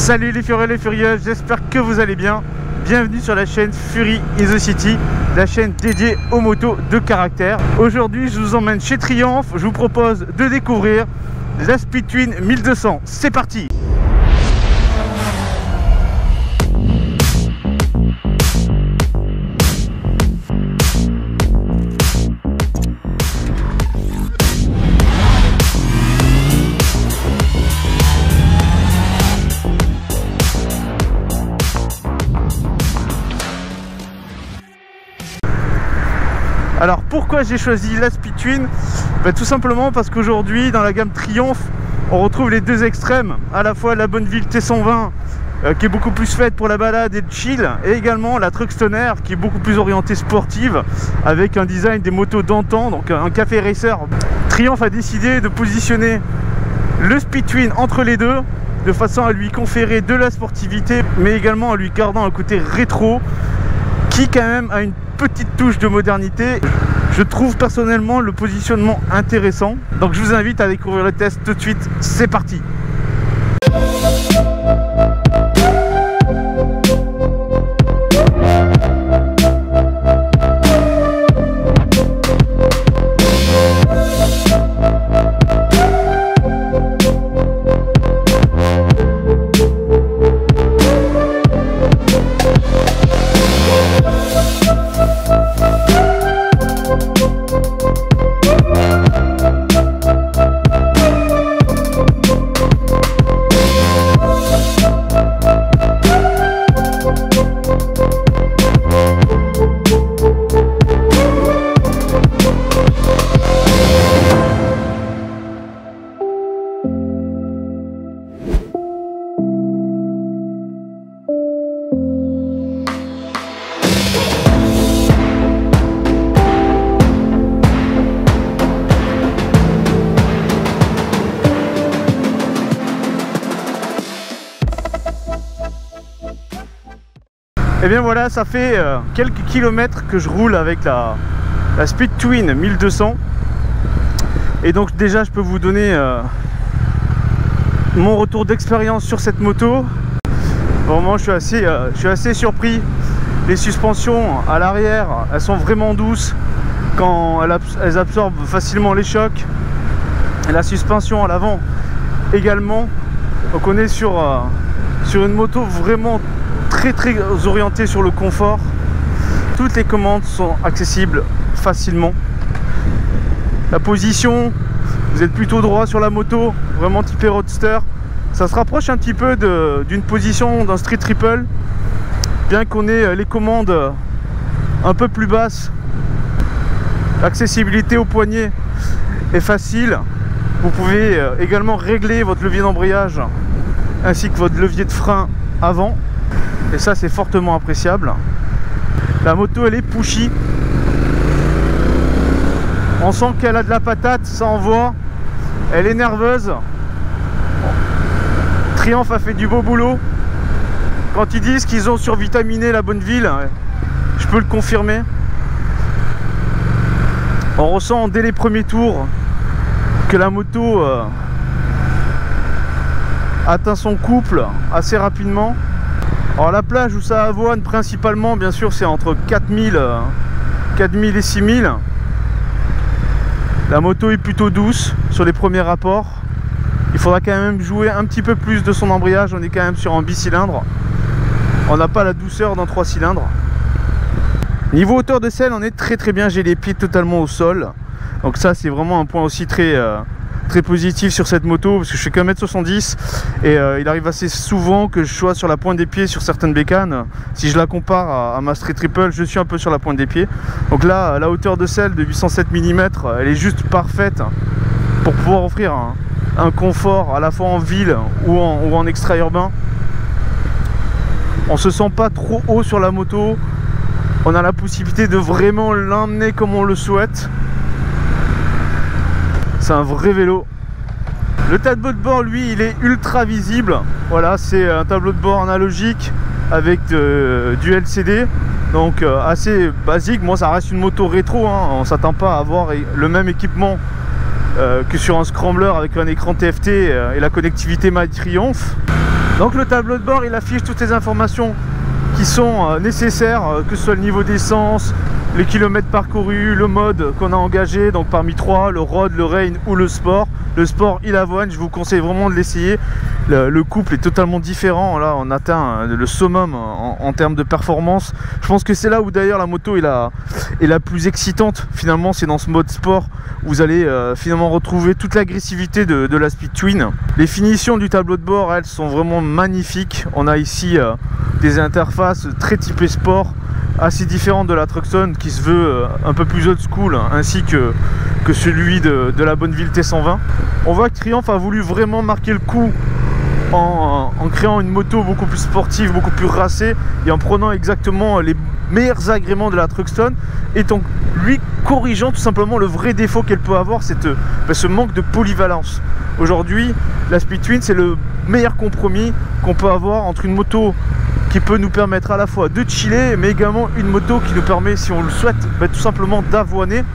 Salut les furieux et les furieuses, j'espère que vous allez bien. Bienvenue sur la chaîne Fury in the City, la chaîne dédiée aux motos de caractère. Aujourd'hui je vous emmène chez Triumph, je vous propose de découvrir la Speed Twin 1200. C'est parti! Alors pourquoi j'ai choisi la Speed Twin? Tout simplement parce qu'aujourd'hui dans la gamme Triumph on retrouve les deux extrêmes, à la fois la Bonneville T120 qui est beaucoup plus faite pour la balade et le chill, et également la Truckstoner qui est beaucoup plus orientée sportive avec un design des motos d'antan, donc un café racer. Triumph a décidé de positionner le Speed Twin entre les deux de façon à lui conférer de la sportivité mais également en lui gardant un côté rétro qui quand même a une petite touche de modernité. Je trouve personnellement le positionnement intéressant, donc je vous invite à découvrir le test tout de suite. C'est parti! Et bien voilà, ça fait quelques kilomètres que je roule avec la Speed Twin 1200. Et donc déjà je peux vous donner mon retour d'expérience sur cette moto. Vraiment je suis assez surpris. Les suspensions à l'arrière, elles sont vraiment douces quand elles absorbent facilement les chocs. Et la suspension à l'avant également. Donc on est sur une moto vraiment très orienté sur le confort. Toutes les commandes sont accessibles facilement. La position, vous êtes plutôt droit sur la moto, vraiment typé roadster. Ça se rapproche un petit peu d'une position d'un street triple, bien qu'on ait les commandes un peu plus basses. L'accessibilité au poignet est facile. Vous pouvez également régler votre levier d'embrayage ainsi que votre levier de frein avant. Et ça c'est fortement appréciable. La moto elle est pushy. On sent qu'elle a de la patate, ça envoie. Elle est nerveuse. Triumph a fait du beau boulot. Quand ils disent qu'ils ont survitaminé la Bonneville, je peux le confirmer. On ressent dès les premiers tours que la moto atteint son couple assez rapidement. Alors la plage où ça avoine principalement, bien sûr, c'est entre 4000 et 6000. La moto est plutôt douce sur les premiers rapports. Il faudra quand même jouer un petit peu plus de son embrayage. On est quand même sur un bicylindre. On n'a pas la douceur d'un 3 cylindres. Niveau hauteur de selle, on est très bien. J'ai les pieds totalement au sol. Donc ça c'est vraiment un point aussi très positif sur cette moto, parce que je fais qu'un mètre 70 et il arrive assez souvent que je sois sur la pointe des pieds sur certaines bécanes. Si je la compare à ma Street Triple, je suis un peu sur la pointe des pieds. Donc là la hauteur de selle de 807 mm elle est juste parfaite pour pouvoir offrir un confort à la fois en ville ou en extra-urbain. On se sent pas trop haut sur la moto, on a la possibilité de vraiment l'emmener comme on le souhaite. C'est un vrai vélo. Le tableau de bord, lui, il est ultra visible. Voilà, c'est un tableau de bord analogique avec du LCD. Donc assez basique. Moi, ça reste une moto rétro, hein. On s'attend pas à avoir le même équipement que sur un scrambler avec un écran TFT et la connectivité My Triumph. Donc le tableau de bord, il affiche toutes les informations qui sont nécessaires, que ce soit le niveau d'essence, les kilomètres parcourus, le mode qu'on a engagé, donc parmi 3, le road, le rain ou le sport. Le sport, il avoine, je vous conseille vraiment de l'essayer. Le couple est totalement différent. Là, on atteint le summum en termes de performance. Je pense que c'est là où d'ailleurs la moto est la plus excitante. Finalement, c'est dans ce mode sport où vous allez finalement retrouver toute l'agressivité de la Speed Twin. Les finitions du tableau de bord, elles sont vraiment magnifiques. On a ici des interfaces très typées sport, assez différentes de la Truxton qui se veut un peu plus old school, ainsi que celui de la Bonneville T120. On voit que Triumph a voulu vraiment marquer le coup en créant une moto beaucoup plus sportive, beaucoup plus racée, et en prenant exactement les meilleurs agréments de la Truxton, et donc lui corrigeant tout simplement le vrai défaut qu'elle peut avoir, c'est ce manque de polyvalence. Aujourd'hui, la Speed Twin, c'est le meilleur compromis qu'on peut avoir entre une moto qui peut nous permettre à la fois de chiller, mais également une moto qui nous permet, si on le souhaite, tout simplement d'avoiner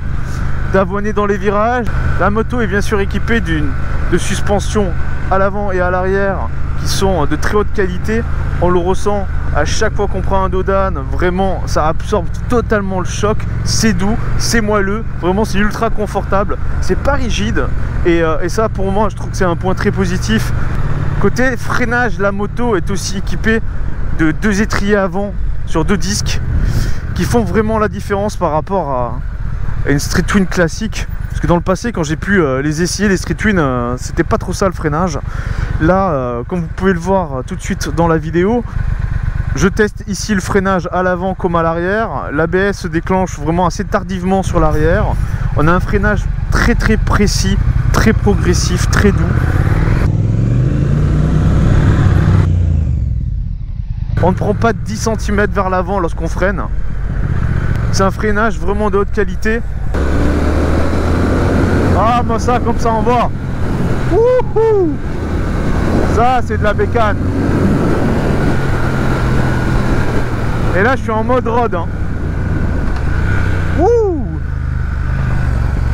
dans les virages. La moto est bien sûr équipée de suspensions à l'avant et à l'arrière qui sont de très haute qualité. On le ressent à chaque fois qu'on prend un dos d'âne, vraiment ça absorbe totalement le choc, c'est doux, c'est moelleux, vraiment c'est ultra confortable, c'est pas rigide, et ça pour moi je trouve que c'est un point très positif. Côté freinage, la moto est aussi équipée de 2 étriers avant sur 2 disques qui font vraiment la différence par rapport à une Street Twin classique. Parce que dans le passé, quand j'ai pu les essayer, les Street Twin, c'était pas trop ça le freinage. Là, comme vous pouvez le voir tout de suite dans la vidéo, je teste ici le freinage à l'avant comme à l'arrière. L'ABS se déclenche vraiment assez tardivement sur l'arrière. On a un freinage très précis, très progressif, très doux. On ne prend pas 10 cm vers l'avant lorsqu'on freine. C'est un freinage vraiment de haute qualité. Ah, moi ça, comme ça on voit. Wouhou! Ça, c'est de la bécane. Et là, je suis en mode road. Hein. Wouh!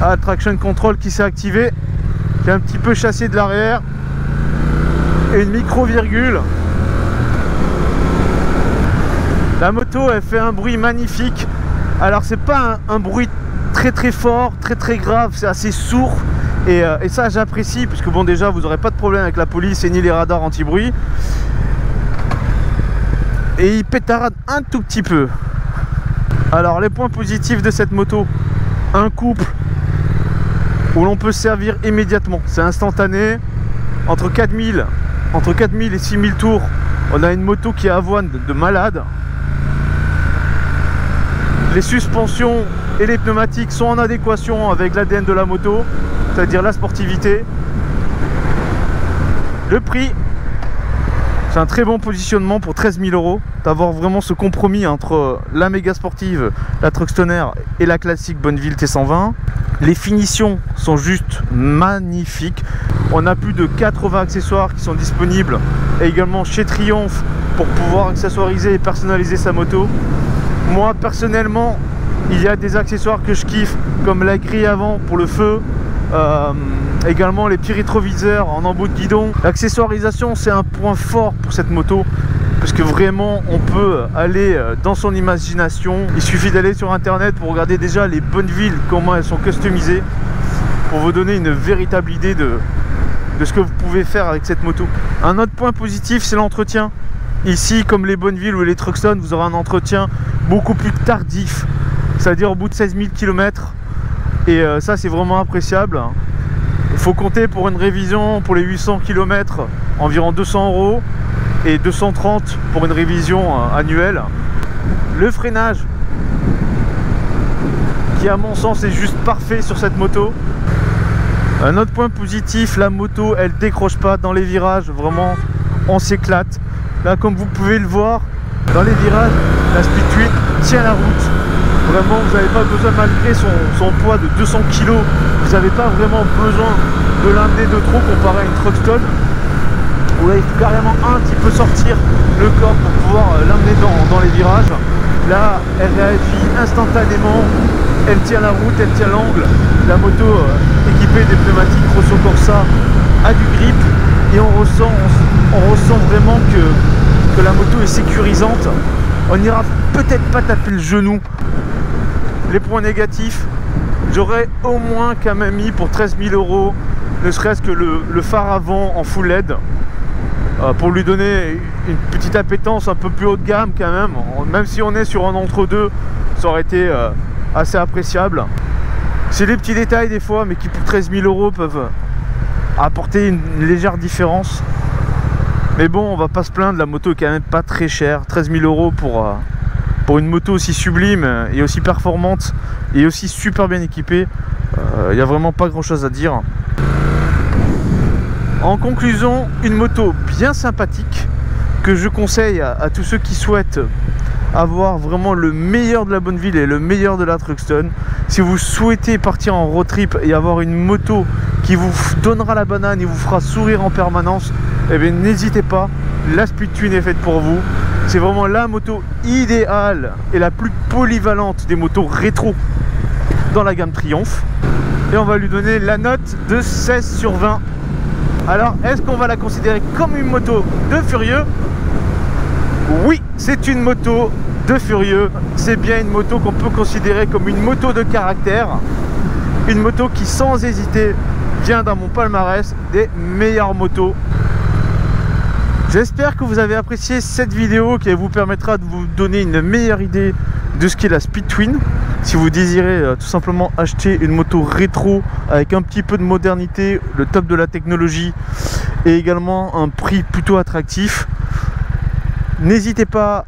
Ah, traction control qui s'est activé. Qui est un petit peu chassé de l'arrière. Et une micro-virgule. La moto, elle fait un bruit magnifique. Alors, c'est pas un bruit très fort, très grave, c'est assez sourd. Et ça, j'apprécie, puisque bon, déjà, vous n'aurez pas de problème avec la police et ni les radars anti-bruit. Et il pétarade un tout petit peu. Alors, les points positifs de cette moto: un couple où l'on peut servir immédiatement, c'est instantané. Entre 4000 et 6000 tours, on a une moto qui avoine de malade. Les suspensions et les pneumatiques sont en adéquation avec l'ADN de la moto, c'est-à-dire la sportivité. Le prix, c'est un très bon positionnement pour 13 000 €, d'avoir vraiment ce compromis entre la méga sportive, la Truxtoner, et la classique Bonneville T120. Les finitions sont juste magnifiques. On a plus de 80 accessoires qui sont disponibles, et également chez Triumph, pour pouvoir accessoiriser et personnaliser sa moto. Moi personnellement, il y a des accessoires que je kiffe, comme la grille avant pour le feu, également les petits rétroviseurs en embout de guidon. L'accessoirisation, c'est un point fort pour cette moto, parce que vraiment on peut aller dans son imagination. Il suffit d'aller sur internet pour regarder déjà les Bonneville, comment elles sont customisées, pour vous donner une véritable idée de ce que vous pouvez faire avec cette moto. Un autre point positif, c'est l'entretien. Ici, comme les Bonneville ou les Truxton, vous aurez un entretien beaucoup plus tardif, c'est-à-dire au bout de 16 000 km. Et ça, c'est vraiment appréciable. Il faut compter pour une révision pour les 800 km environ 200 € et 230 pour une révision annuelle. Le freinage, qui à mon sens est juste parfait sur cette moto. Un autre point positif, la moto, elle décroche pas dans les virages, vraiment on s'éclate. Là, comme vous pouvez le voir, dans les virages, la Speed Twin tient la route. Vraiment, vous n'avez pas besoin, malgré son poids de 200 kg, vous n'avez pas vraiment besoin de l'amener de trop comparé à une Truxton, où là, il faut carrément un petit peu sortir le corps pour pouvoir l'amener dans les virages. Là, elle réagit instantanément, elle tient la route, elle tient l'angle. La moto équipée des pneumatiques Rosso Corsa a du grip, et on ressent on ressent vraiment que la moto est sécurisante. On n'ira peut-être pas taper le genou. Les points négatifs, j'aurais au moins quand même mis pour 13 000 €, ne serait-ce que le phare avant en full LED, pour lui donner une petite appétence un peu plus haut de gamme quand même. Même si on est sur un entre-deux, ça aurait été assez appréciable. C'est des petits détails des fois, mais qui pour 13 000 € peuvent apporter une légère différence. Mais bon, on va pas se plaindre, la moto est quand même pas très chère. 13 000 € pour une moto aussi sublime et aussi performante et aussi super bien équipée, il n'y a vraiment pas grand chose à dire. En conclusion, une moto bien sympathique que je conseille à tous ceux qui souhaitent avoir vraiment le meilleur de la Bonneville et le meilleur de la Truxton. Si vous souhaitez partir en road trip et avoir une moto qui vous donnera la banane et vous fera sourire en permanence, eh bien n'hésitez pas, la Speed Twin est faite pour vous. C'est vraiment la moto idéale et la plus polyvalente des motos rétro dans la gamme Triumph. Et on va lui donner la note de 16 sur 20. Alors, est-ce qu'on va la considérer comme une moto de furieux? Oui, c'est une moto de furieux. C'est bien une moto qu'on peut considérer comme une moto de caractère. Une moto qui, sans hésiter, vient dans mon palmarès des meilleures motos. J'espère que vous avez apprécié cette vidéo qui vous permettra de vous donner une meilleure idée de ce qu'est la Speed Twin. Si vous désirez tout simplement acheter une moto rétro avec un petit peu de modernité, le top de la technologie et également un prix plutôt attractif, n'hésitez pas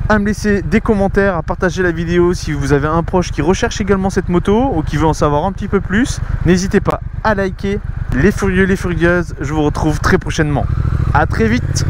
à me laisser des commentaires, à partager la vidéo si vous avez un proche qui recherche également cette moto ou qui veut en savoir un petit peu plus. N'hésitez pas à liker. Les furieux, les furieuses, je vous retrouve très prochainement. À très vite.